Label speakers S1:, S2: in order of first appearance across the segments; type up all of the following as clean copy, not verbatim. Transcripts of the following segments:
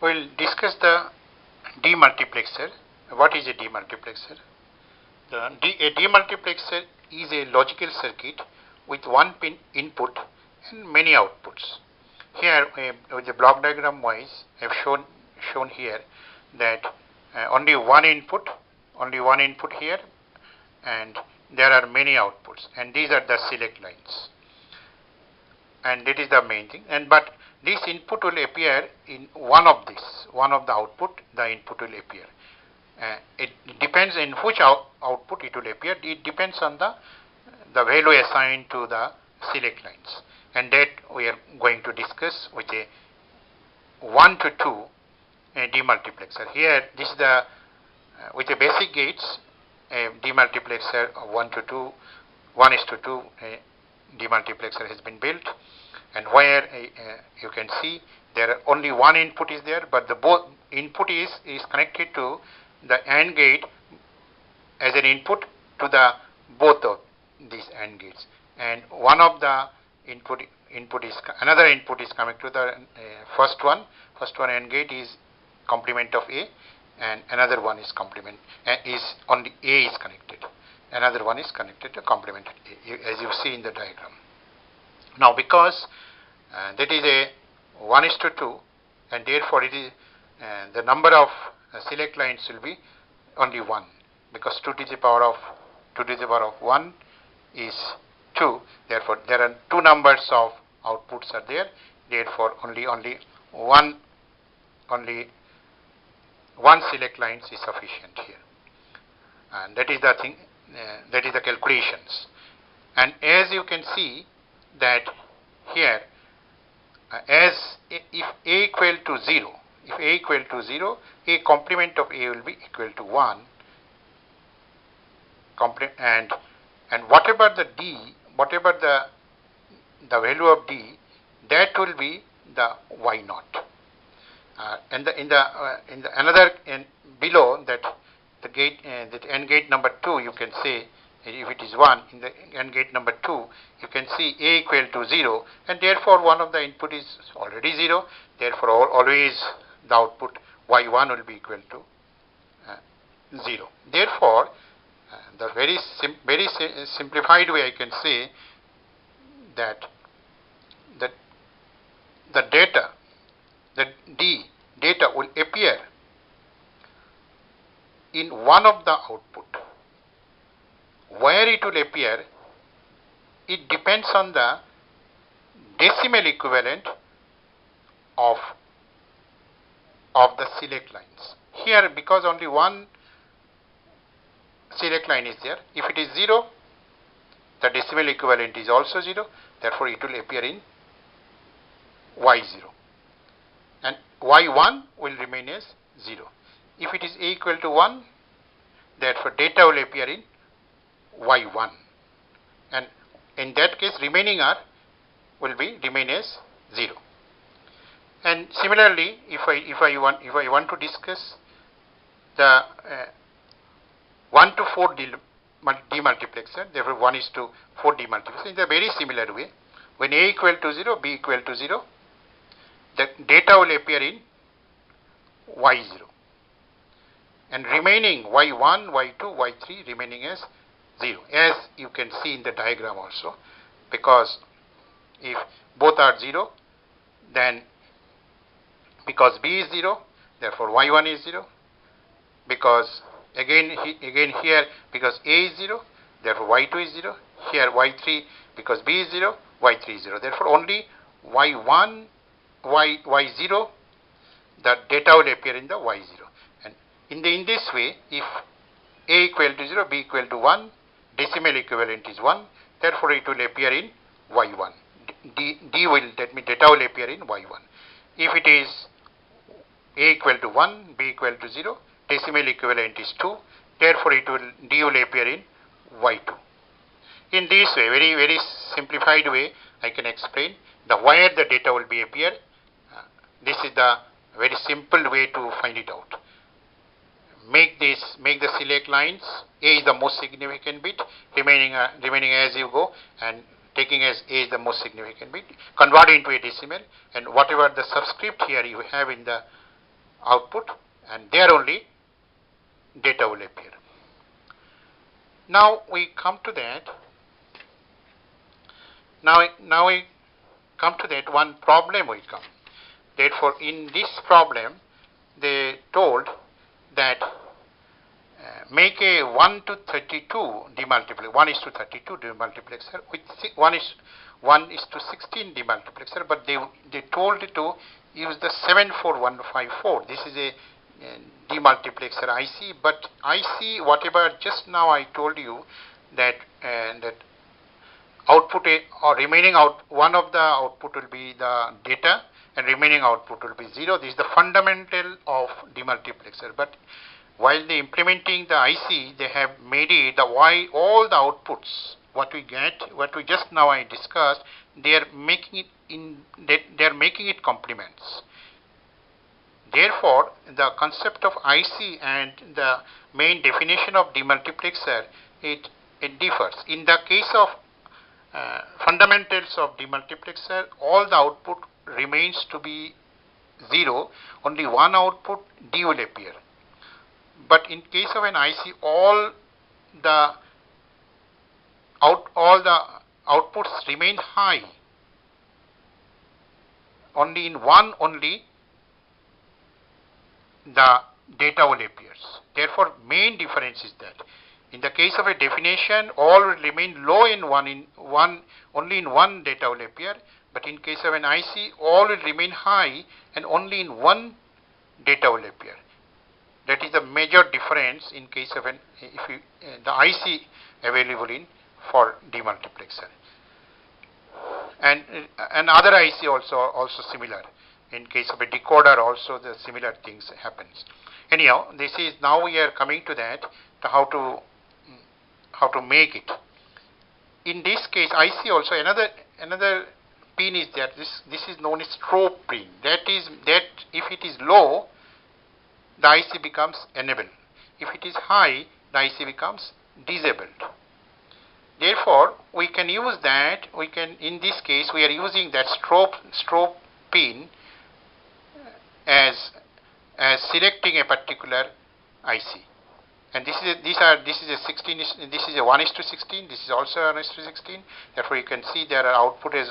S1: We will discuss the demultiplexer. What is a demultiplexer? A demultiplexer is a logical circuit with one pin input and many outputs. Here, with the block diagram wise, I have shown here that only one input here, and there are many outputs, and these are the select lines. And that is the main thing. But this input will appear in one of the output. The input will appear. It depends in which output it will appear. It depends on the value assigned to the select lines, and that we are going to discuss with a 1 to 2 demultiplexer. Here, this is the with the basic gates, a demultiplexer of 1 to 2, 1:2 demultiplexer has been built, and where you can see there are only one input is there, but the both input is connected to the AND gate as an input to the both of these AND gates, and one of the another input is coming to the first one AND gate is complement of A, and another one is complement is only A is connected. Another one is connected to complement A, as you see in the diagram. Now, because that is a 1:2, and therefore it is the number of select lines will be only 1, because 2 to the power of 1 is 2. Therefore, there are two numbers of outputs are there. Therefore, only one select lines is sufficient here, and that is the thing. That is the calculations. And as you can see that here, as if A equal to 0, A complement of A will be equal to 1, and whatever the D, whatever the value of D, that will be the Y naught. And in the another below that the gate that AND gate number 2, you can say if it is 1, in the AND gate number 2 you can see A equal to 0, and therefore one of the input is already 0. Therefore always the output Y1 will be equal to 0. Therefore the very simplified way I can say that the data, the D data will appear in one of the output. Where it will appear, it depends on the decimal equivalent of the select lines. Here, because only one select line is there, if it is 0, the decimal equivalent is also 0. Therefore, it will appear in Y0, and Y1 will remain as 0. If it is A equal to 1, therefore data will appear in Y1, and in that case remaining R will be remain as 0. And similarly, if I want to discuss the 1 to 4 demultiplexer, therefore 1:4 demultiplexer in a very similar way. When A equal to 0, B equal to 0, the data will appear in Y0, and remaining Y1, Y2, Y3 remaining as 0, as you can see in the diagram also, because if both are 0, then because B is 0, therefore Y1 is 0, because again here because A is 0, therefore Y2 is 0, here Y3 because B is 0, Y3 is 0, therefore only Y1, Y0, the data will appear in the Y0. And in this way, if A equal to 0, B equal to 1, decimal equivalent is 1, therefore it will appear in Y1. Data will appear in Y1. If it is A equal to 1, B equal to 0, decimal equivalent is 2, therefore D will appear in Y2. In this way, very simplified way, I can explain where the data will be appear. This is the very simple way to find it out. Make the select lines. A is the most significant bit, remaining as you go, and taking as A is the most significant bit, convert into a decimal, and whatever the subscript here you have in the output, and there only data will appear. Now we come to that. Now we come to that one problem will come. Therefore, in this problem, they told that make a 1 to 32 demultiplexer, 1 is to 32 demultiplexer with 1 is to 16 demultiplexer, but they told it to use the 74154. This is a demultiplexer IC, but IC whatever just now I told you that that output or remaining out, one of the output will be the data and remaining output will be 0. This is the fundamental of demultiplexer. But while they implementing the IC, they have made it the why all the outputs what we get, what we just now I discussed, they are making it complements. Therefore, the concept of IC and the main definition of demultiplexer it differs. In the case of fundamentals of demultiplexer, all the output remains to be 0. Only one output D will appear. But in case of an IC, all the outputs remain high. Only in one the data will appear. Therefore, main difference is that in the case of a definition, all will remain low in only in one data will appear. But in case of an IC, all will remain high and only in one data will appear. That is the major difference in case of the IC available in for demultiplexer. And other IC also similar. In case of a decoder also the similar things happens. Anyhow, this is now we are coming to that to how to make it. In this case, IC also another pin is that this is known as strobe pin. That if it is low, the IC becomes enabled. If it is high, the IC becomes disabled. Therefore, we can use that. In this case, we are using that strobe pin as selecting a particular IC. And this is a 16. This is a 1:16. This is also a 1:16. Therefore, you can see there are output is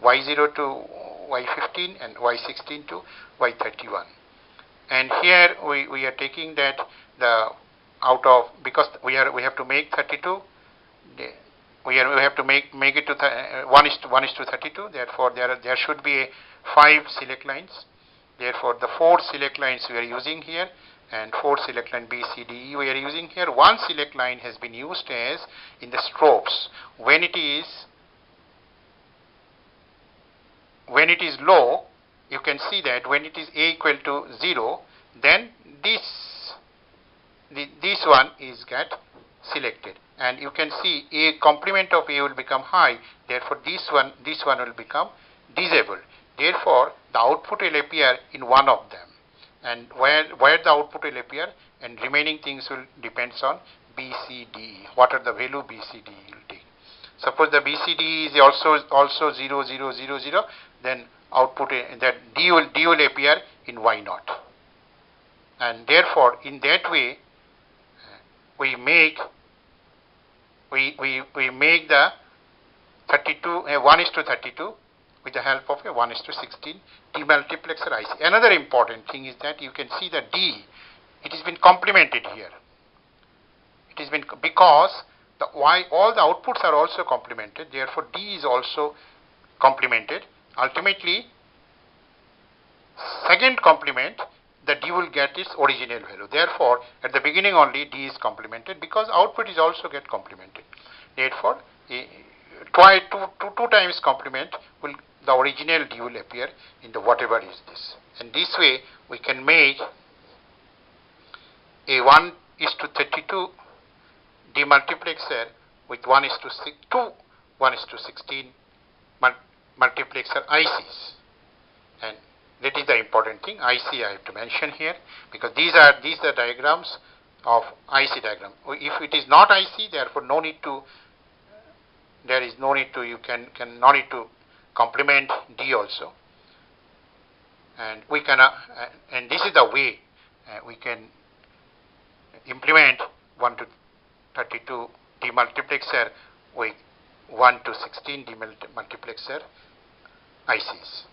S1: Y0 to Y15 and Y16 to Y31. And here we are taking that because we have to make 32. We have to make it to 1:32. Therefore, there should be 5 select lines. Therefore, the 4 select lines we are using here, and 4 select line B, C, D, E we are using here. One select line has been used as in the strobes. When it is low, you can see that when it is A equal to 0, then this one is get selected, and you can see A complement of A will become high. Therefore, this one will become disabled. Therefore, the output will appear in one of them, and where the output will appear, and remaining things will depends on B, C, D, E. What are the value B, C, D, E will take. Suppose the B, C, D, E is also 0, 0, 0, 0, then output that D will appear in Y0. And therefore, in that way, we make the 32 1:32 with the help of a 1:16 demultiplexer IC. Another important thing is that you can see the D. It has been complemented here. It has been because all the outputs are also complemented. Therefore, D is also complemented. Ultimately, second complement, the D will get its original value. Therefore, at the beginning only D is complemented because output is also get complemented. Therefore, two times complement the original D will appear in the whatever is this. And this way we can make a 1:32 demultiplexer with 1:16 multiplexer ICs. And that is the important thing. IC I have to mention here because these are diagrams of IC diagram. If it is not IC, therefore no need to complement D also. and we can and this is the way we can implement 1 to 32 demultiplexer with 1 to 16 demultiplexer ICs.